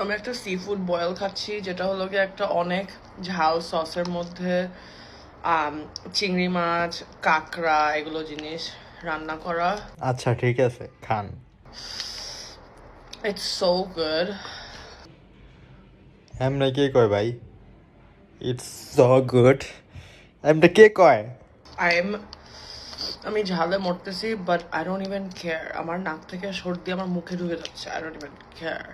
আমি একটা sea food boil খাচ্ছি, যেটা হলো গিয়ে একটা অনেক ঝাল সসের মধ্যে চিংড়ি মাছ, কাঁকড়া এগুলো জিনিস রান্না করা। আচ্ছা ঠিক আছে, খান। It's so good. এমনি কে কয় ভাই? It's so good. এমনি কে কয়? আমি ঝালে মরতেছি, but I don't even care. আমার নাক থেকে সর্দি আমার মুখে ঢুকে যাচ্ছে, আই ডোন্ট ইভেন কেয়ার।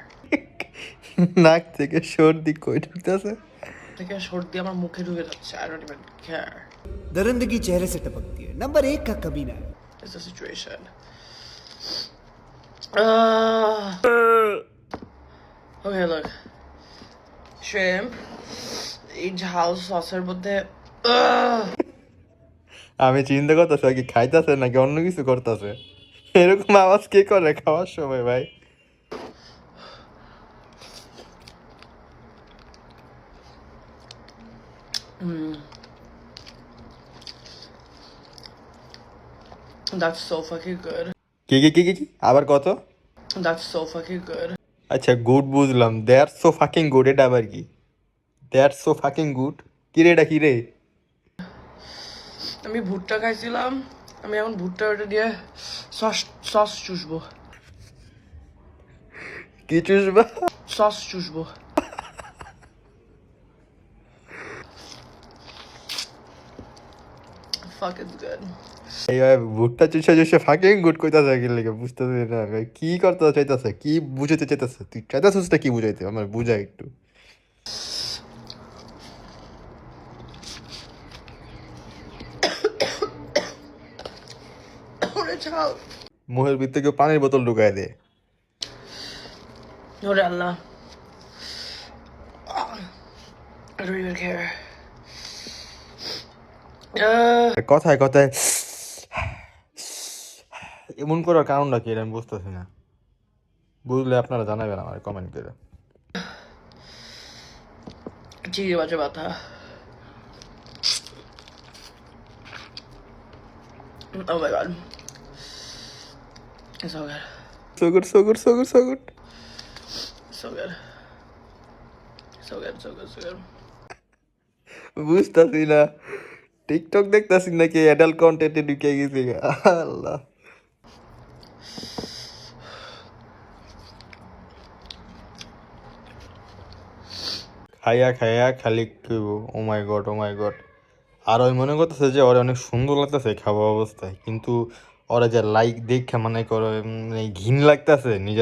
নাক থেকে সর্দি কই ঢুকতেছে? থেকে সর্দি আমার মুখে ঢুকে যাচ্ছে, আই ডোন্ট ইভেন কেয়ার। दरिंदगी चेहरे से टपकती है, नंबर 1 का कमीना है। It's the situation. Okay, look. Shrimp. এই ঝাল সসের মধ্যে আমি চিন্তা করতেছি কি খাইতেছে নাকি অন্য কিছু করতেছে। এরকম আওয়াজ কে করে খাওয়ার সময় ভাই? That's so fucking good. কি কি কি কি কি? আবার কত? That's so fucking good. আচ্ছা গুড বুঝলাম, দ্যাটস সো ফাকিং গুড এটা আবার কি? দ্যাটস সো ফাকিং গুড কি রে, এটা কি রে? আমি ভুট্টা খাইছিলাম, আমি এখন ভুট্টা ওটা দিয়ে সস সস চুষবো। কি চুষবা? সস চুষবো। Fuck, it's good. এইভাবে ভুট্টা চুষে চুষে ফাকিং গুড কইতাছে কি লাগে বুঝতেছি না ভাই, কি করতে চাইতাছে, কি বুঝাইতে চাইতাছে? তুই চাইতাছিস না কি বুঝাইতে? আমার বুঝা একটু। ওরে ঝাল। মুখের ভিতরে কেউ পানির বোতল ঢুকায় দে। ওরে আল্লাহ। I don't even care. কথায় কথায় এমন করার কারণটা কি এটা আমি বুঝতেছি না। বুঝলে আপনারা জানাবেন আমার কমেন্ট করে। চিড়ে বাজে ব্যথা। Oh my god. It's so good. So good, so good, so good, so good. So good. So good, so good, so good. বুঝতেছি না, টিকটক দেখতেছি নাকি অ্যাডাল্ট কন্টেন্টে ঢুকে গেছি। আল্লাহ, খাইয়া খাইয়া খালি ও মাই গড, ও মাই গড। আর ওই মনে করতেছে যে ওরা অনেক সুন্দর লাগতেছে খাওয়া অবস্থায়, কিন্তু ওরা যে লাইক দেখে মানে করে ঘিন লাগতেছে নিজের।